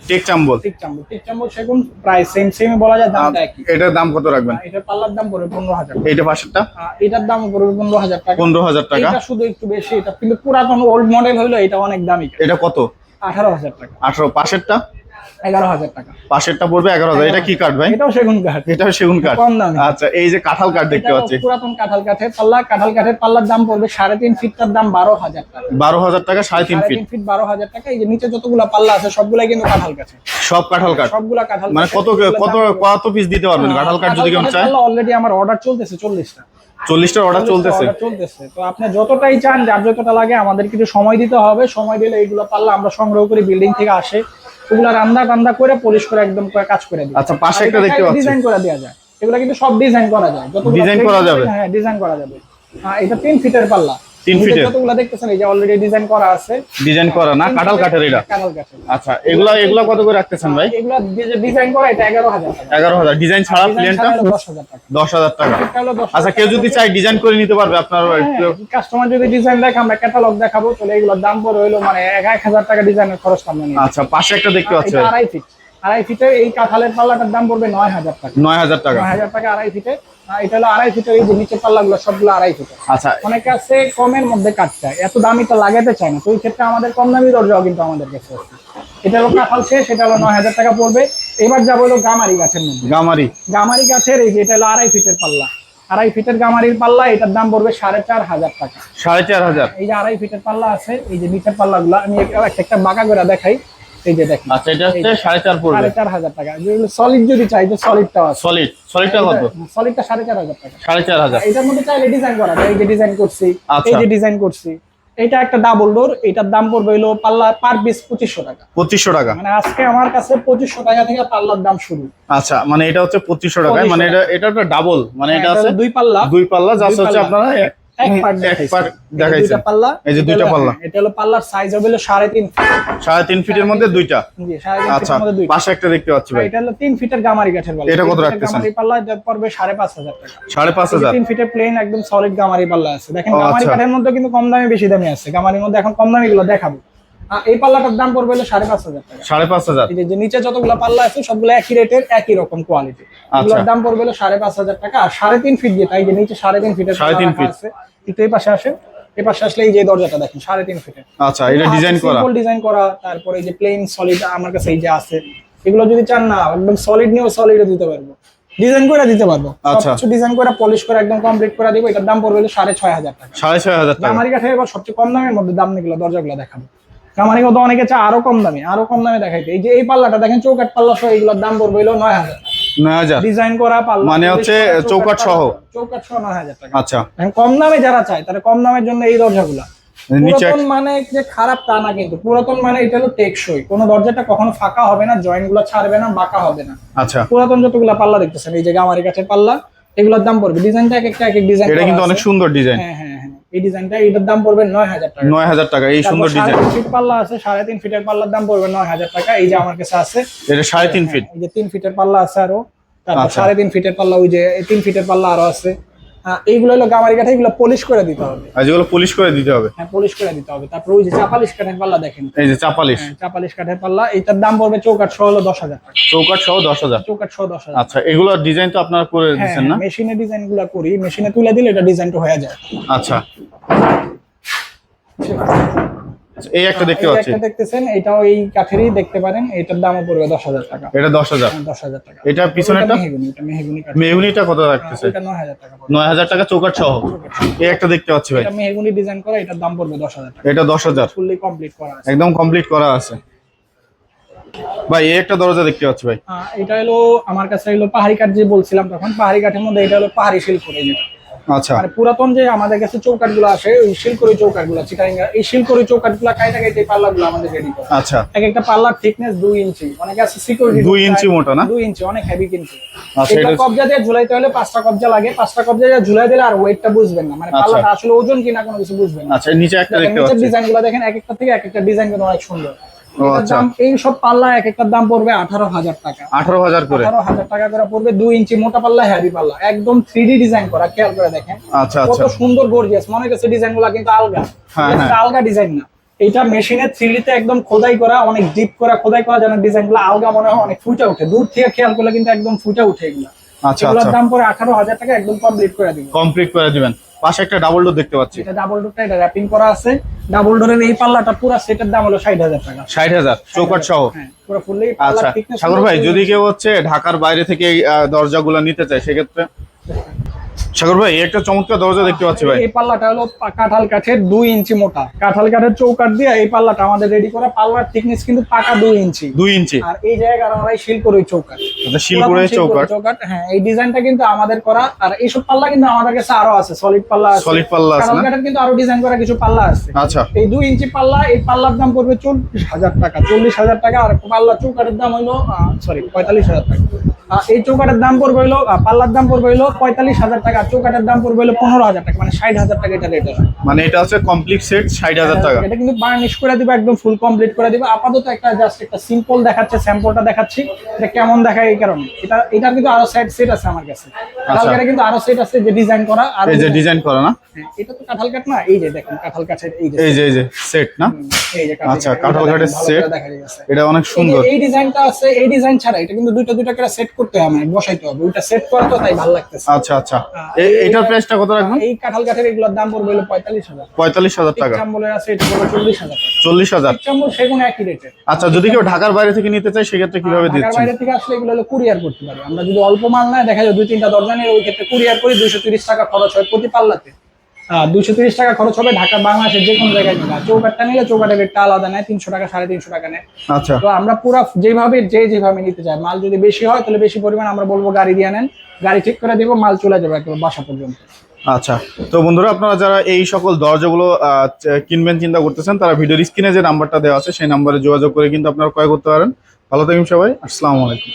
Take Chambal. Take Chambal সেগুন প্রায় same বলা যায়, দামটা একই। এটার দাম কত রাখবেন? এটার পাল্লার দাম পড়বে 15,000 টাকা। এইটা পাশেরটা এটার দাম পড়বে 15,000 টাকা। 15,000 টাকা। এটা শুধু একটু বেশি, এটা কিন্তু পুরাতন ওল্ড মডেল হইলো এটা অনেক দামি। এটা কত? 18,000 টাকা। 18। পাশেরটা 11,000 টাকা। পাশেরটা পড়বে 11,000। এটা কি কাঠ ভাই? এটাও সেগুন কাঠ। এটাও সেগুন কাঠ, কম দামি। আচ্ছা। এই যে কাঁঠাল কাঠ দেখতে পাচ্ছি, পুরাতন কাঁঠাল কাঠের পাল্লা। কাঁঠাল কাঠের পাল্লার দাম পড়বে 3.5 ফিটটার দাম 12,000 টাকা। 12,000 টাকা 3.5 ফিট। 12,000 টাকা। এই যে নিচে যতগুলা পাল্লা আছে সবগুলাই কিন্তু কাঁঠাল কাঠের। সব কাঁঠাল কাঠ? সবগুলা কাঁঠাল। মানে কত পিস দিতে পারবেন কাঁঠাল কাঠ যদি কেউ চায়? অলরেডি আমার অর্ডার চলতেছে 40টা। 40টার অর্ডার চলতেছে। তো আপনি যতটাই চান, যার যতটা লাগে, আমাদের কিছু সময় দিতে হবে। সময় দিলে এইগুলো পাল্লা আমরা সংগ্রহ করি, বিল্ডিং থেকে আসে, ওগুলা রান্না করে পলিশ করে একদম কাজ করে দিই। আচ্ছা, পাশে একটা দেখতে পাচ্ছি, ডিজাইন করে দেওয়া যায়। এগুলো কিন্তু সব ডিজাইন করা যায়, ডিজাইন করা যাবে। হ্যাঁ, ডিজাইন করা যাবে। এটা 3 ফিটের পাল্লা। 3 ফিটের যতগুলো দেখতেছেন এই যে অলরেডি ডিজাইন করা আছে। ডিজাইন করা না, কাঁঠাল কাঠের। এটা কাঁঠাল কাঠের। আচ্ছা, এগুলা কত করে রাখতেছেন ভাই? এগুলা যে ডিজাইন করা এটা 11,000 টাকা। 11,000। ডিজাইন ছাড়া প্লেনটা 10,000 টাকা। 10,000 টাকা। আচ্ছা, কেউ যদি চাই ডিজাইন করে নিতে পারবে আপনার? কাস্টমার যদি ডিজাইন দেখে, আমরা ক্যাটালগ দেখাবো, তাহলে এগুলোর দাম পড়ে হইলো মানে 1,000 টাকা ডিজাইনের খরচ আমরা নিই। আচ্ছা, পাশে একটা দেখতে পাচ্ছি, 2.5 ফিট। 2.5 ফিটের এই কাঁঠালের পাল্লাটার দাম পড়বে 9,000 টাকা। 9,000 টাকা। 9,000 টাকা 2.5 ফিটে। এটা হলো 2.5 ফিটের। এই যে নিচের পাল্লাগুলো সবগুলো 2.5 ফিটের। আচ্ছা, অনেকে আছে কমের মধ্যে কাট চায়, এত দামিটা লাগাতে চায় না, তো এই ক্ষেত্রে আমাদের কম দামি দরজাও কিন্তু আমাদের কাছে আছে। এটা হলো কাঁঠাল শেষ, এটা হলো 9,000 টাকা পড়বে। এবার যাবো হলো গামারি গাছের মধ্যে। গামারি গাছের এই যে এটা হলো 2.5 ফিটের পাল্লা। 2.5 ফিটের গামারির পাল্লা, এটার দাম পড়বে 4,500 টাকা। 4,500। এই যে 2.5 ফিটের পাল্লা আছে, এই যে নিচের পাল্লাগুলো আমি একটা বাঁকা করে দেখাই। এই যে দেখেন, আচ্ছা, এটা হচ্ছে 4,500 পড়বে। 4,500 টাকা। যেগুলো সলিড যদি চাই, তো সলিডটাও আছে। সলিডটা কত? সলিডটা 4,500 টাকা। 4,500। এটার মধ্যে চাইলে ডিজাইন করা যায়। এই যে ডিজাইন করছি, আচ্ছা। এই যে ডিজাইন করছি। এটা একটা ডাবল ডোর, এটার দাম পড়বে হলো পাল্লা পার পিস 2500 টাকা। 2500 টাকা। মানে আজকে আমার কাছে 2500 টাকা থেকে পাল্লার দাম শুরু। আচ্ছা, মানে এটা হচ্ছে 2500 টাকা। মানে এটা একটা ডাবল, মানে এটা আছে দুই পাল্লা জাস্ট হচ্ছে আপনারা এক পার্ট দেখাইছেন। দুইটা পাল্লা। এই যে দুইটা পাল্লা। এটা হলো পাল্লার সাইজ হবে 3.5 ফিট। 3.5 ফিটের মধ্যে দুইটা। জি, 3.5 আচ্ছা, ফিটের মধ্যে দুইটা। পাশে একটা দেখতে পাচ্ছি ভাই, এটা হলো 3 ফিটের গামারি কাঠের পাল্লা। এটা কত রাখতেছেন? গামারি পাল্লা এটা পড়বে 5,500 টাকা। 5,500। 3 ফিটের প্লেন একদম সলিড গামারি পাল্লা আছে। দেখেন, গামারি আচ্ছা। কাঠের মধ্যে কিন্তু কম দামি বেশি দামি আছে। গামারির মধ্যে এখন কম দামি গুলো দেখাবো। এই পাল্লাটার দাম পড়বে হলো 5,500 টাকা। 5,500। এই যে নিচে যতগুলো পাল্লা আছে সবগুলো একই রেটের, একই রকম কোয়ালিটি। এগুলোর দাম পড়বে হলো 5,500 টাকা। আর 3.5 ফিট যেটা, এই যে নিচে 3.5 ফিটের 3.5 ফিট আছে। একটু এই পাশে আসেন, এই পাশে আসলে এই যে দরজাটা দেখেন 3.5 ফিটের। আচ্ছা, এটা ডিজাইন করা, সিম্পল ডিজাইন করা। তারপরে এই যে প্লেন সলিড আমার কাছে এই যে আছে। এগুলো যদি চান না একদম সলিড নিয়েও সলিডে দিতে পারবো, ডিজাইন করে দিতে পারবো। আচ্ছা, সবকিছু ডিজাইন করে পলিশ করে একদম কমপ্লিট করে দিব। এটার দাম পড়বে 6,500 টাকা। 6,500 টাকা। গামারি কাঠের এবার সবচেয়ে কম দামের মধ্যে দাম নিগুলো দরজাগুলো দেখাবো। গামারি কত অনেকে চায় আরো কম দামে দেখাইতে। এই যে এই পাল্লাটা দেখেন, চৌকাঠ পাল্লা সহ, এগুলোর দাম পড়বে 9,000 টাকা। 9,000 ডিজাইন করা পাল্লা, মানে হচ্ছে চৌকাঠ সহ 9,000 টাকা। আচ্ছা, কম দামে যারা চায় তারা কম দামের জন্য এই দরজাগুলা। পুরাতন মানে যে খারাপ তা না, কিন্তু পুরাতন মানে এটা হলো টেকসই। কোন দরজাটা কখনো ফাঁকা হবে না, জয়েন্ট গুলো ছাড়বে না, বাঁকা হবে না। আচ্ছা, পুরাতন যতগুলা পাল্লা দেখতেছেন এই যে গামারি কাঠের পাল্লা, এগুলোর দাম পড়বে, ডিজাইনটা এক একটা এক এক ডিজাইন। এটা কিন্তু অনেক সুন্দর ডিজাইন। হ্যাঁ, এই ডিজাইনটা, এটার দাম পড়বে 9,000 টাকা। 9,000 টাকা। এই সুন্দর ডিজাইন। 3.5 ফিট পাল্লা আছে, 3.5 ফিটের পাল্লার দাম পড়বে 9,000 টাকা। এই যে আমার কাছে আছে, এটা 3.5 ফিট। এই যে 3 ফিটের পাল্লা আছে আরো। তারপর 3.5 ফিটের পাল্লা, ওই যে 3 ফিটের পাল্লা আরো আছে। এইগুলো হলো গামারি কাঠে, এগুলো পলিশ করে দিতে হবে। আর যেগুলো পলিশ করে দিতে হবে, হ্যাঁ, পলিশ করে দিতে হবে। তারপর ওই যে চাপালিশ কাঠের পাল্লা দেখেন, এই যে চাপালিশ, চাপালিশ কাঠের পাল্লা, এটার দাম পড়বে চৌকাঠ সহ হলো 10,000 টাকা। চৌকাঠ সহ 10,000। চৌকাঠ সহ 10,000। আচ্ছা, এগুলো ডিজাইন তো আপনারা করে দিচ্ছেন না? মেশিনে ডিজাইন গুলা করি, মেশিনে তুলে দিলে এটা ডিজাইনটা হয়ে যায়। আচ্ছা, এই একটা দেখতে পাচ্ছি, একটা দেখতেছেন, এটাও এই কাঠেরই দেখতে পারেন। এটার দামও পড়বে 10,000 টাকা। এটা 10,000। 10,000 টাকা। এটা পিছনেরটা মেহগনি কাঠ। মেহগনিটা কত রাখতেছে? এটা 9,000 টাকা পড়বে। 9,000 টাকা চৌকাঠ সহ। এই একটা দেখতে পাচ্ছি ভাই, এটা মেহগনি ডিজাইন করা, এটার দাম পড়বে 10,000 টাকা। এটা 10,000 ফুললি কমপ্লিট করা আছে, একদম কমপ্লিট করা আছে ভাই। এই একটা দরজা দেখতে পাচ্ছি ভাই, এটা হলো আমার কাছে হলো পাহাড়ি কাঠ, যে বলছিলাম তখন পাহাড়ি কাঠের মধ্যে এটা হলো পাহাড়ি শিলকড়ি। যেটা আচ্ছা, মানে পুরাতন যে আমাদের কাছে চৌকাঠ গুলো আসে, ওই শিলকড়ি চৌকাঠ গুলো, চিটাঙ্গা এই শিলকড়ি চৌকাঠ গুলা কাইটা এই পাল্লা গুলো আমাদের রেডি করে। আচ্ছা, এক একটা পাল্লার থিকনেস 2 ইঞ্চি, অনেকে আছে সিকিউরিটি 2 ইঞ্চি মোটা না? 2 ইঞ্চি অনেক হেভি কিন্তু। আচ্ছা, এটা কবজা দিয়ে ঝুলাইতে হলে 5টা কবজা লাগে, 5টা কবজা দিয়ে ঝুলাই দিলে আর ওয়েটটা বুঝবেন না, মানে পাল্লাটা আসলে ওজন কিনা কোনো কিছু বুঝবেন না। আচ্ছা, নিচে একটা দেখতে নিচের পাচ্ছি, ডিজাইন গুলো দেখেন, এক একটা থেকে এক একটা ডিজাইন কিন্তু অনেক সুন্দর। আচ্ছা, এই সব পাল্লা এক একটার দাম পড়বে 18,000 টাকা। 18,000 করে। 18,000 টাকা করে পড়বে। 2 ইঞ্চি মোটা পাল্লা, হেভি পাল্লা, একদম 3D ডিজাইন করা, খেয়াল করে দেখেন আচ্ছা, কত সুন্দর গর্জিয়াস। মনে হচ্ছে ডিজাইন গুলা কিন্তু আলগা, আলগা ডিজাইন না, এটা মেশিনে 3D তে একদম খোদাই করা, অনেক ডিপ করা খোদাই করা, যেন ডিজাইনগুলো আলগা মনে হয়, অনেক ফুটে ওঠে। দূর থেকে খেয়াল করলে কিন্তু একদম ফুটে ওঠে এগুলো। আচ্ছা এগুলোর আচ্ছা, দাম পড়ে 18,000 টাকা, একদম কমপ্লিট করে দিব। কমপ্লিট করে দিবেন। পাশে একটা ডাবল ডোর দেখতে পাচ্ছি, এটা ডাবল ডোরটা, এটা র‍্যাপিং করা আছে। ডাবল ডোরের এই পাল্লাটা পুরো সেটের দাম হলো 60,000 টাকা। 60,000 চৌকাঠ সহ। হ্যাঁ, পুরো ফুললি পাল্লা আচ্ছা থিকনেস। সাগর ভাই, যদি কেউ হচ্ছে ঢাকার বাইরে থেকে এই দরজাগুলো নিতে চায় সেক্ষেত্রে? সাগর ভাই, একটা চমৎকার দরজা দেখতে পাচ্ছি ভাই। এই পাল্লাটা হলো কাঁঠাল কাঠের 2 ইঞ্চি মোটা, কাঁঠাল কাঠের চৌকাঠ দিয়ে এই পাল্লাটা আমাদের রেডি করা। পাল্লার থিকনেস কিন্তু পাকা 2 ইঞ্চি। 2 ইঞ্চি। আর এই জায়গায় আমরা শিল করে চৌকাঠ। আচ্ছা, শিল করে চৌকাঠ। চৌকাঠ, হ্যাঁ, এই ডিজাইনটা কিন্তু আমাদের করা। আর এইসব পাল্লা কিন্তু আমাদের কাছে আরো আছে, সলিড পাল্লা আছে। সলিড পাল্লা আছে কাঁঠাল না? কাঠের কিন্তু আরো ডিজাইন করা কিছু পাল্লা আছে। আচ্ছা, এই 2 ইঞ্চি পাল্লা, এই পাল্লার দাম পড়বে 40,000 টাকা। 40,000 টাকা। আর পাল্লা চৌকাঠের দাম হইলো 45,000 টাকা। এই চৌকাঠের দাম পড়বে হইলো, পাল্লার দাম পড়বে হইলো 45,000 টাকা। চৌকাঠের দাম পড়বে হইলো 15,000 টাকা, মানে 60,000 টাকা এটা রেট আছে। মানে এটা হচ্ছে কমপ্লিট সেট 60,000 টাকা। এটা কিন্তু বার্নিশ করে দিবা, একদম ফুল কমপ্লিট করে দিবা। আপাতত একটা জাস্ট একটা সিম্পল দেখাচ্ছে, স্যাম্পলটা দেখাচ্ছি এটা কেমন দেখায় এই কারণে। এটার কিন্তু আরো সেট আছে আমার কাছে। কাঁঠাল কাঠের কিন্তু আরো সেট আছে যে ডিজাইন করা। আর এই যে ডিজাইন করা না? হ্যাঁ, এটা তো কাঁঠাল কাঠ না, এই যে দেখেন কাঁঠাল কাঠের এই যে এই যে সেট না? এই যে আচ্ছা, কাঁঠাল কাঠের সেট, দেখা যাচ্ছে। এটা অনেক সুন্দর। এই ডিজাইনটা আছে, এই ডিজাইন ছাড়া এটা কিন্তু দুইটা করে সেট করতে হবে, মানে বসাইতে হবে। ওইটা সেট করা তো তাই ভালো লাগতেছে। আচ্ছা আচ্ছা, এটার প্রাইসটা কত রাখবেন? এই কাঁঠাল কাঠের এগুলোর দাম পড়বে হলো 45,000। 45,000 টাকা। চাম্বলের আছে, এটা পড়বে 40,000 টাকা। 40,000। চাম্বল সেগুন একই রেটে। আচ্ছা, যদি কেউ ঢাকার বাইরে থেকে নিতে চায় সেক্ষেত্রে কিভাবে ঢাকার দিচ্ছেন? বাইরে থেকে আসলে এগুলো হলো কুরিয়ার করতে পারি আমরা। যদি অল্প মাল নেয়, দেখা যায় 2-3টা দরজা নিয়ে, ওই ক্ষেত্রে কুরিয়ার করি। 230 টাকা খরচ হয় প্রতি পাল্লাতে। 230 টাকা খরচ হবে ঢাকা, বাংলাদেশের যে কোনো জায়গায় নিলে। চৌকাঠটা নিলে চৌকাঠের রেটটা আলাদা নেয়, 300 টাকা 350 টাকা নেয়। আচ্ছা, তো আমরা পুরো যেভাবে নিতে চাই, মাল যদি বেশি হয় তাহলে বেশি পরিমাণ আমরা বলবো গাড়ি দিয়ে নেন, গাড়ি ঠিক করে দিব, মাল চলে যাবে একদম বাসা পর্যন্ত। আচ্ছা। তো বন্ধুরা, আপনারা যারা এই সকল দরজাগুলো কিনবেন চিন্তা করতেছেন, তারা ভিডিওর স্ক্রিনে যে নাম্বারটা দেওয়া আছে সেই নাম্বারে যোগাযোগ করে কিন্তু আপনারা ক্রয় করতে পারেন। ভালো থাকুন সবাই, আসসালামু আলাইকুম।